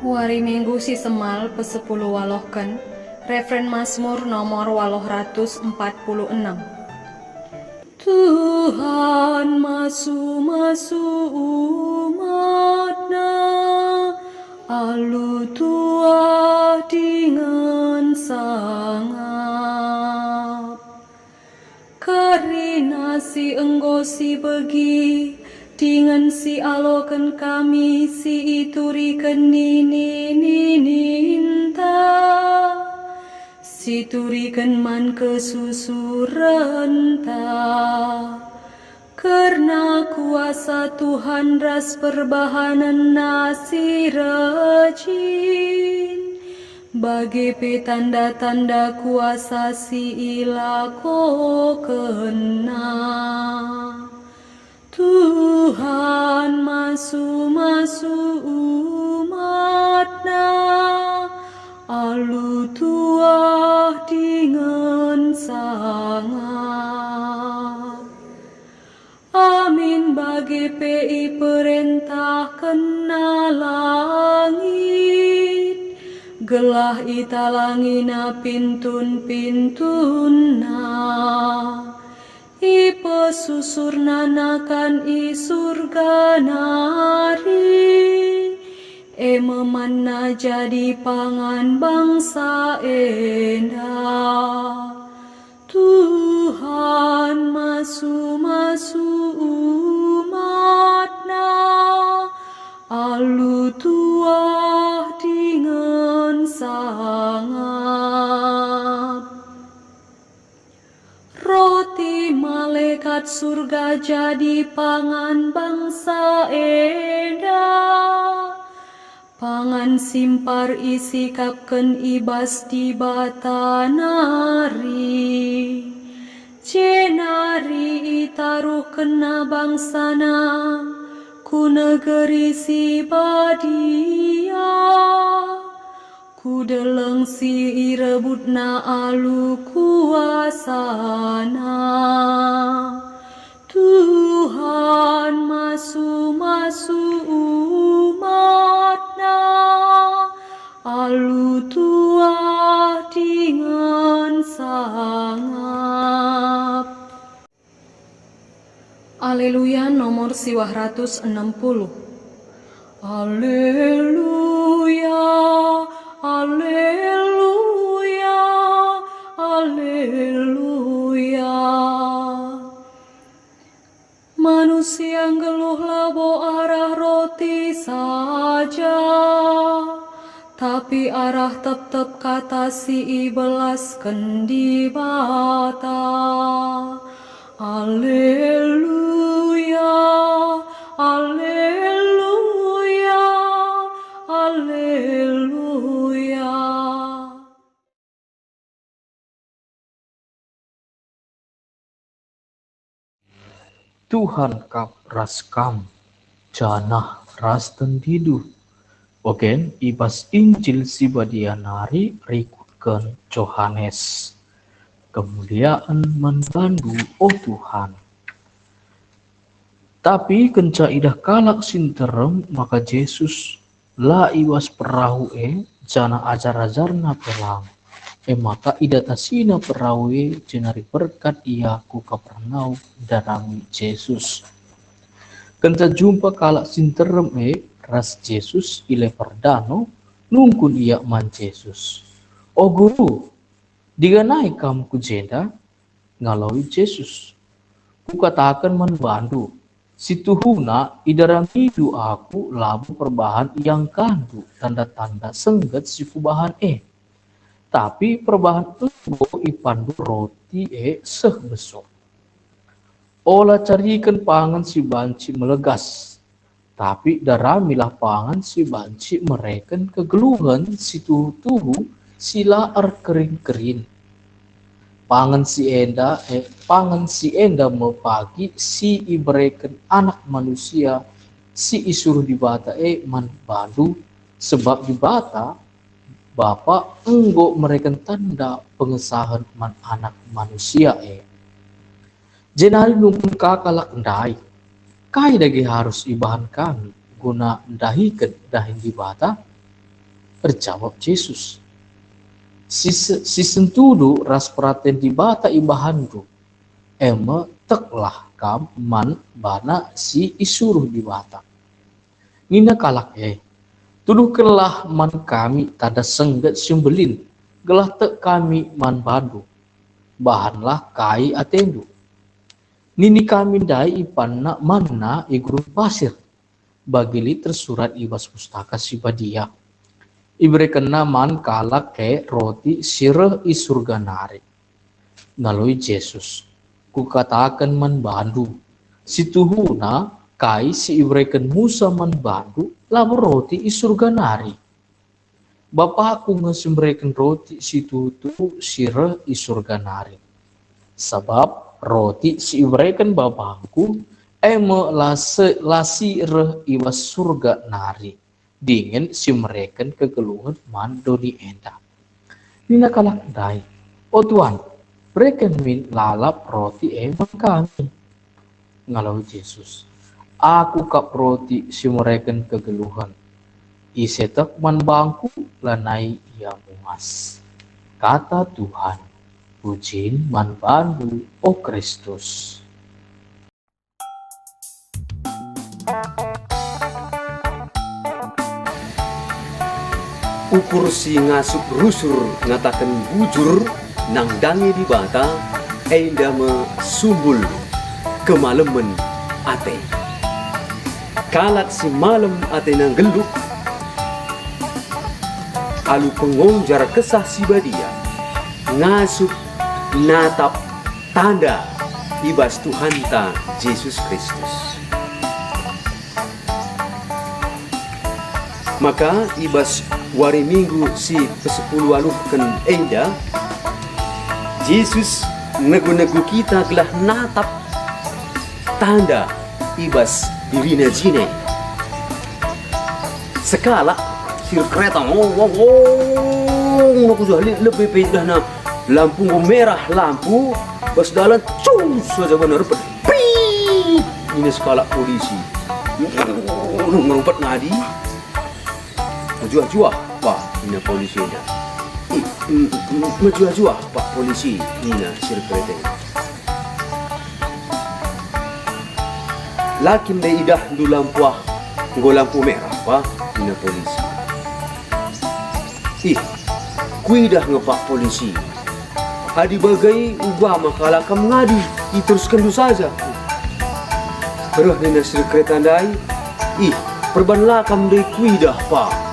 Wari Minggu si Semal pesepuluh walohken, refren Mazmur nomor 846. Tuhan masu umatna, alu tua dengan sangap. Karina si enggo si begi, dengan si aloken kami si ituriken ninta, si turiken man kesusurenta. Karena kuasa Tuhan ras perbahanan nasi rajin, bagi petanda-tanda kuasa si ilako kena. Tuhan masu umatna, alu tua dengan sangap. Amin bagi PI perintah kena langit, gelah ita langina pintun-pintuna. I pesusur nanakan i surga nari, memana jadi pangan bangsa endah. Tuhan masu umatna, alu tua dengan sangap. Roti malaikat surga jadi pangan bangsa endah, pangan simpar isi kapken ibas di batanari. Cenari itaruh kena bangsana, ku negeri si badia. Ku deleng si irebutna alu kuasana. Tuhan masu umatna, alu tua dengan sangap. Aleluya nomor siwah 160. Aleluya, aleluya, aleluya. Manusia geluh labo arah roti saja, tapi arah tetep kata si ibelasken di bata. Aleluya, Tuhan kap ras kam, janah ras tendidu. Ogen ibas Injil si badianari rikutkan Johannes. Kemuliaan manbandu oh Tuhan. Tapi kenca idah kalak sinterem maka Yesus la iwas perahu jana ajar-ajarna pelang. Maka ida tasina perahu jenari berkat ia ku kapernau darami Yesus. Kenca jumpa kalak sinterem ras Yesus ile perdano nungkun ia man Yesus. Oh guru, diganai kamu ku jenda ngalawi Yesus. Ku katakan manbandu. Situhuna idaramidu aku labu perbahan yang kandu tanda-tanda sengget si kubahan tapi perbahan ebo ipandu roti seh besok. Olah carikan pangan si banci melegas, tapi daramilah pangan si banci mereken kegeluhan si tuhu sila kering-kering. Pangan si enda mepagi si ibreken anak manusia si isuruh dibata man bandu sebab dibata Bapa enggo mereken tanda pengesahan man anak manusia Jenari nungkun kakalak ndai kai dagi harus ibahan kami guna ndahikan dahin dibata berjawab Yesus. Si sentudu ras praten dibata ibahandu teklah kam man bana si isuruh dibata nina kalak tuduhkanlah man kami tada sengget simbelin gelah tek kami man bandu bahanlah kai atendu nini kami dai ipanna manna igurun pasir bagili tersurat ibas pustaka si badia iberikan naman kalak roti sireh isurganari. Ngalui Yesus. Ku katakan man bandu. Situhuna kai si iberikan Musa man bandu labu roti isurganari. Bapakku ngesemberikan roti situtu sireh isurganari. Sebab roti si iberikan bapakku lasi reh iwas surga nari. Dingin si mereka kegeluhan mandoni enda. Nina kalak dai. Oh Tuhan, mereka min lalap roti kami. Ngalau Yesus. Aku kap roti si mereka kegeluhan. Isetak man bangku lanai ia mungas. Kata Tuhan, pujiin man bandu oh Kristus. Ukur si ngasup rusur ngatakan bujur nang dangi di bata enda me sumbul kemalemen ate kalat si malam ate nang geluk alu pengonjar kesah si badia ngasup natap tanda ibas Tuhanta Yesus Kristus. Maka ibas wari minggu si ke-10 aluhkan enda Yesus negu-negu kita gelah natap tanda ibas dirina jine sekala sir kereta aku sudah lebih pindah na lampu merah lampu bas dalan cus saja benar ini sekala polisi ngerumpet ngadi Juah-juah pak ini polisinya. Juah-juah pak polisi ini sir kereta. Lakin dai idah du lampu lampu merah pak ini polisi. Kuidah ngepak polisi. Hadi bagai ubah makalah kam ngadi diteruskan du saja. Terus nina sir kereta dai. Perbanlah kam dai kuidah pak.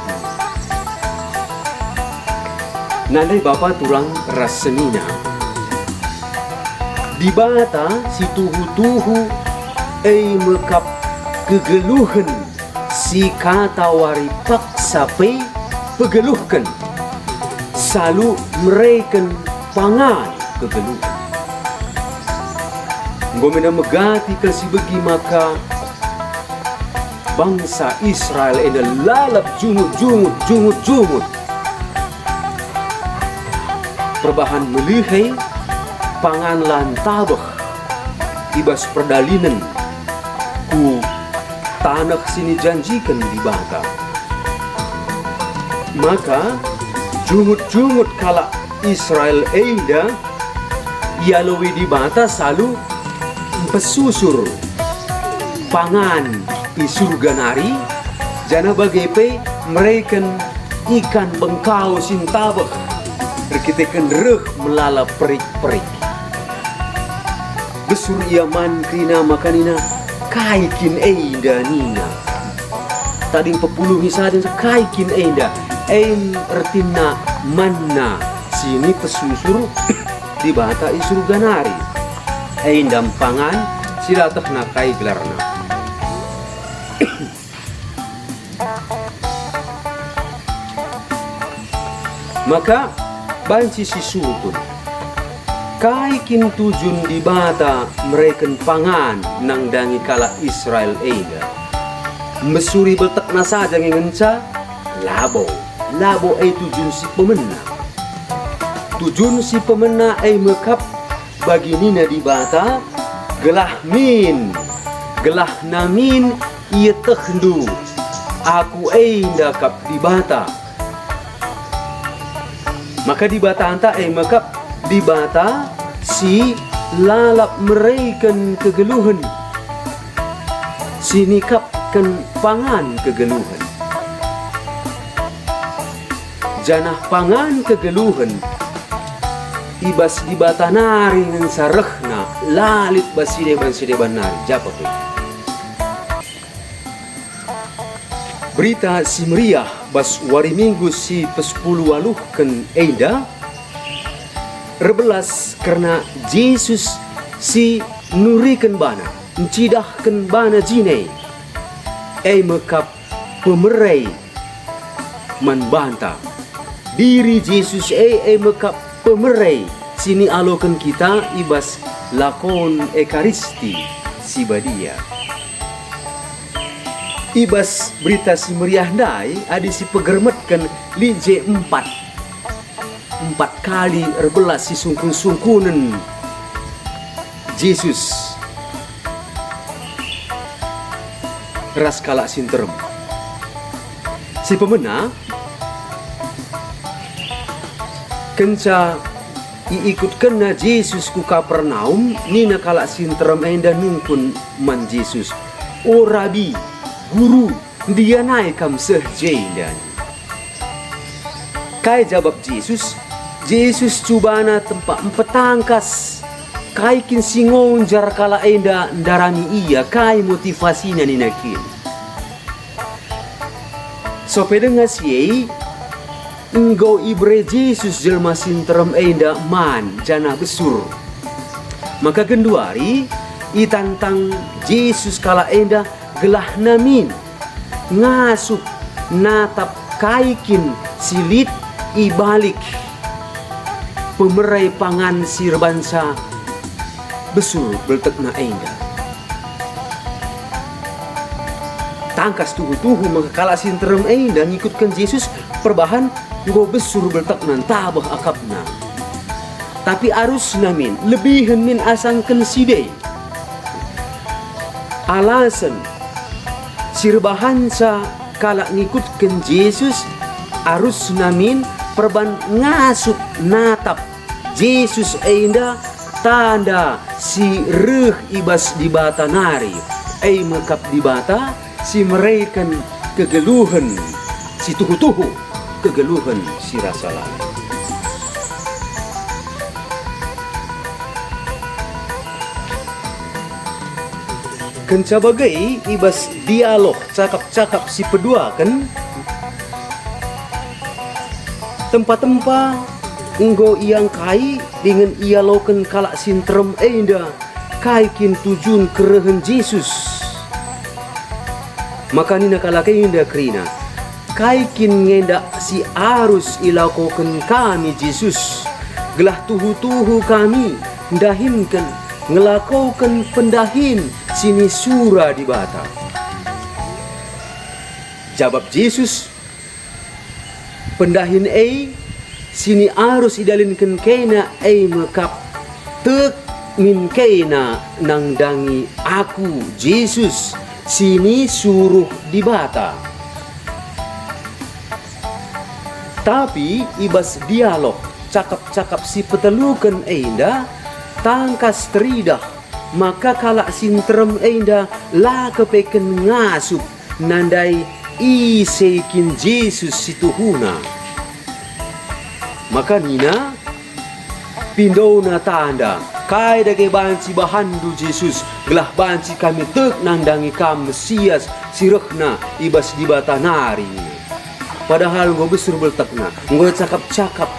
Nandai bapa tulang ras senina di bata si tuhu-tuhu mekap kegeluhan si kata wari paksa pegeluhkan selalu mereken pangan kegeluhan Gomena megati kasi bagi maka bangsa Israel eda lalap jumut. Perbahan melihai pangan lan tabah ibas perdalinan ku tanah sini janjikan di bata. Maka jumut kala Israel eda yalawi di bata selalu pesusur pangan di surga nari jana bagepe mereka ikan bengkau sintabak berkitekan reh melala perik-perik besur iaman krina makanina kaikin eida nina tadi pepuluh misalnya kaikin eida ertina manna sini pesusur di bata surga nari eindam pangan silatah nakai gelarna. Maka banci si sutun kaikin tujun di bata mereken pangan nang dangi kala Israel ega mesuri beltekna saja ngenca labo ay tujun si pemena ay mekap bagi nina di bata gelah namin ia tekhndu aku ay ndakap di bata. Maka di bata anta mekap di bata si lalap mereken kegeluhan si nikapkan pangan kegeluhan janah pangan kegeluhan ibas di bata nari ngan sarehna lalit basideban nari japa pe berita si meriah bas wari minggu si pesepuluh waluhken eida rebelas karena Yesus si nuriken bana mencidahken bana jine mekap pemerai manbanta diri Yesus mekap pemerai sini aloken kita ibas lakon ekaristi si badia ibas berita si meriah dai adi si pegermetkan lije empat kali rebelas si sungkun-sungkunen Yesus ras kala sinterem si pemena kenca iikutkan na Yesus ku Kapernaum nina kala sinterem enda nungkun man Yesus o rabi guru dia naik kam sehjaidan kai jawab Yesus cubana tempat petangkas kai kin singon jar kala enda ndarami iya kai motivasinya ninakin so pedenga siei enggo ibre Yesus jelma sinterem enda man jana besur maka genduari itantang Yesus kala enda gelah namin ngasup natap kaikin silit ibalik pemerai pangan sirbansa besur beltekna enda tangkas tuhu maka kala sinterem enda ngikutkan Yesus perbahan go besur beltekna tabah akapna tapi arus namin lebihan min asangken sidei alasan sirbahansa kala ngikutkan Yesus arus namin perban ngasup natap Yesus enda tanda si reh ibas di bata nari mekap di bata si mereken kegeluhan si tuhu kegeluhan si rasa lain kenca bagai ibas dialog cakap-cakap si pedua kan tempat-tempat enggo yang kai dengan ia loken kalak sintrem enda kaikin tujun kerehen Yesus maka nina kalak enda krina kaikin ngenda si arus ilakoken kami Yesus gelah tuhu kami dahinkan ngelakaukan pendahin sini sura di bata. Jawab Yesus, pendahin sini arus idalinkan kena mekap tek min kena nangdangi aku Yesus sini suruh di bata. Tapi ibas dialog cakap-cakap si petelukan enda tangkas teridah, maka kalak sinterem enda la kepeken ngasup nandai isekin Yesus situhuna. Maka nina pindona tanda kai dage banci bahandu Yesus gelah banci kami tek nandangi kam Mesias sirehna ibas di bata nari. Padahal gue besar beltakna, gue cakap-cakap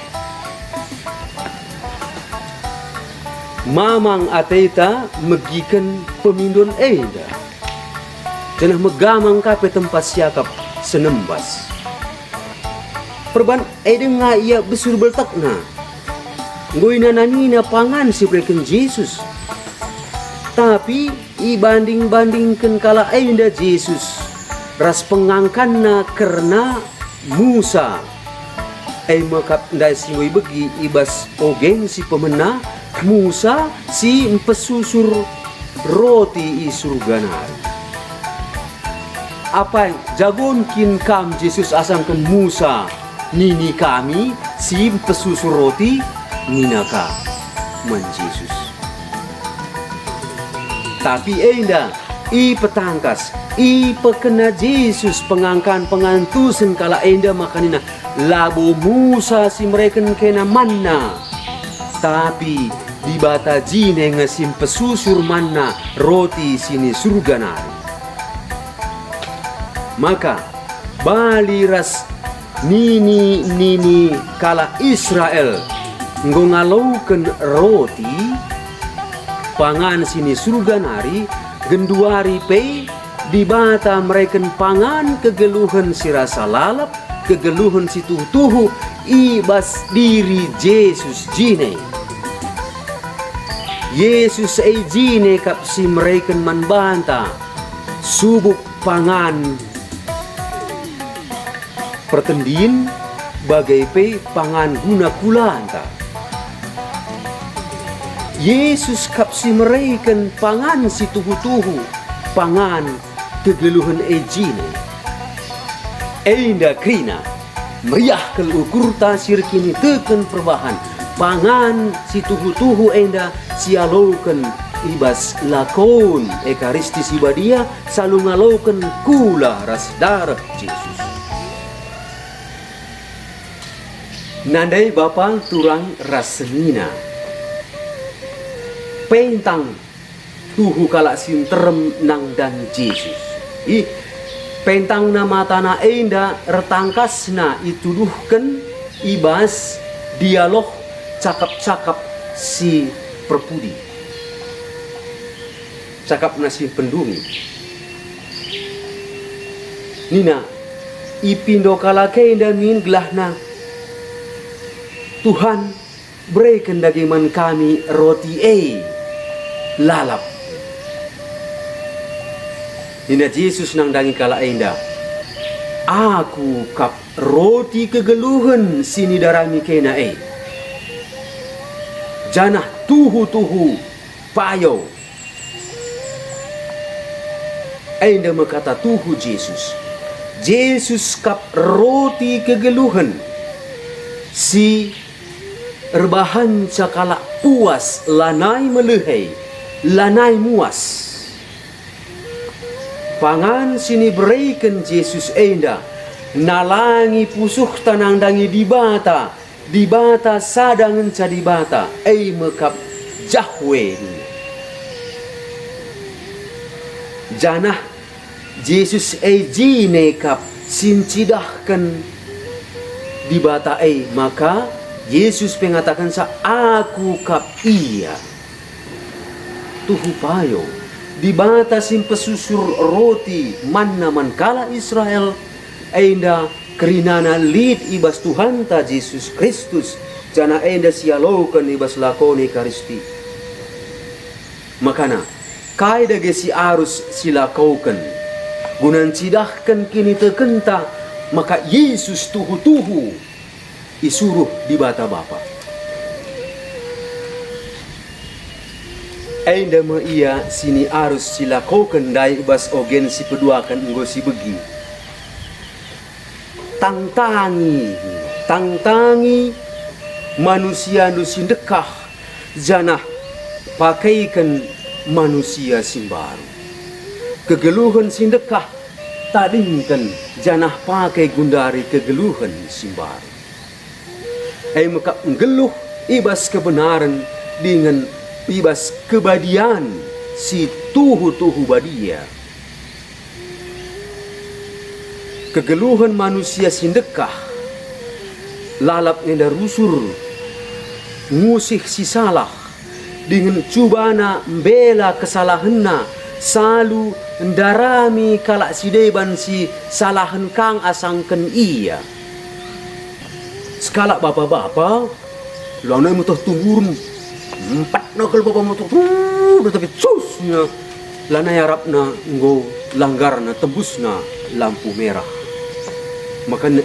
mamang ateta megikan pemindon eda. Janah megamang kape tempat siakap senembas. Perban eda nga ia besar beltakna. Gue nananina pangan si breken Yesus. Tapi ibanding-bandingkan kala eda Yesus. Ras pengangkanna karena Musa makap ndai singoi begi ibas ogeng si pemena Musa si empesusur roti i surganar. Apa jagon kin kam Yesus asangkan Musa nini kami si empesusur roti ninaka man Yesus. Tapi enda i petangkas i pekena Yesus pengangkan pengantusen kala enda makanina labo Musa si mereka kena manna. Tapi di bata jine ngesim pesusur manna roti sini surga nari. Maka baliras nini kala Israel ngongalauken roti pangan sini surga nari genduari pe di bata mereka pangan kegeluhan si rasa lalap kegeluhan si tuhu ibas diri Yesus jine. Yesus jine kap si mereka manbanta subuk pangan pertendin bagai pe pangan guna kulanta. Yesus kap si mereka pangan si tuhu pangan kegeluhan ejine. Enda krina meriah kelukur tasir kini teken perbahan pangan si tuhu enda sialoken ibas lakon ekaristis ibadia selalu ngaloken kula ras darah Yesus. Nandai bapa turang rasenina pentang tuhu kalak sinterem nang dan Yesus. Pentang nama tanah enda retangkasna ituduhkan ibas dialog cakap-cakap si perpudi. Cakap nasi pendumi. Nina ipindo kalake enda min gelahna Tuhan berikan dagiman kami roti lalap. Nina Yesus nang dangi kala enda. Aku kap roti kegeluhan sini darami kena janah tuhu payo. Enda makata tuhu Yesus. Yesus kap roti kegeluhan si rebahan cakala puas lanai melehai lanai muas. Pangan sini berikan Yesus enda nalangi pusuh tanang dangi di bata sadangan cadi bata mekap jahwe janah Yesus jine kap sincidahkan di bata maka Yesus mengatakan aku kap iya tuhu payo di bata simpesusur roti manna mankala Israel enda kerinana lid ibas Tuhan ta Yesus Kristus jana enda sialokan ibas lakoni karisti. Makana kai dage si arus sila kauken gunan cidahkan kini tekenta maka Yesus tuhu-tuhu isuruh di bata Bapa. Ainda me ia sini arus sila kauken dai bas ogen si peduakan enggo si begi. Tangtangi manusia nu sindekah janah pakaikan manusia simbaru. Kegeluhan sindekah tadingkan janah pakai gundari kegeluhan simbaru. Maka ngeluh ibas kebenaran dengan ibas kebadian si tuhu-tuhu badia. Kegeluhan manusia sindekah lalap nenda rusur ngusih si salah dengan cubana membela kesalahanna salu ndarami kalak si deban si salahan kang asangken iya sekalak bapa-bapa launai mutuh tumurun empat nakal bapa mutuh tapi cusnya lana harapna nggo langgarna tembusna lampu merah makanya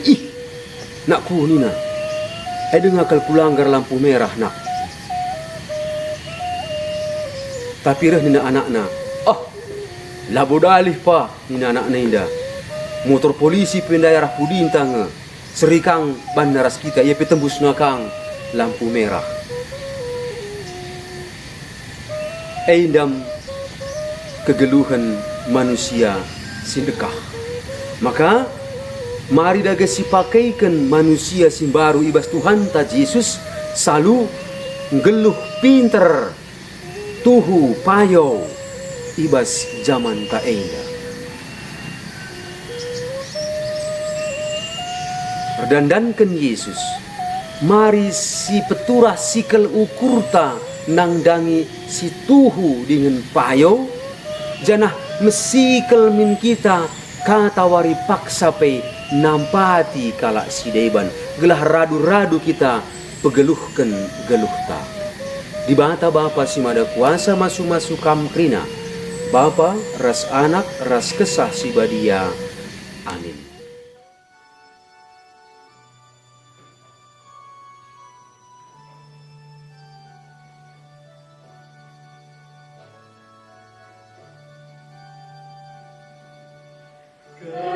nak ku nina dengakal kulanggar lampu merah nak. Tapi reh nina anakna, labo dalih pa nina anakna inda. Motor polisi pendayarah pudintang serikang bandaras kita ia petembus nakang lampu merah. Eindam kegeluhan manusia sindekah. Maka mari daga si pakaikan manusia simbaru ibas Tuhan ta Yesus salu ngeluh pinter tuhu payo ibas zaman ta enda. Perdandankan Yesus mari si peturah sikel ukurta nangdangi si tuhu dengan payo janah mesikel min kita katawari paksa pe nampati kalak si deban gelah radu-radu kita pegeluhkan geluhta di bata Bapa si mada kuasa masu-masu kamkrina Bapa ras anak ras kesah si badia amin. Good.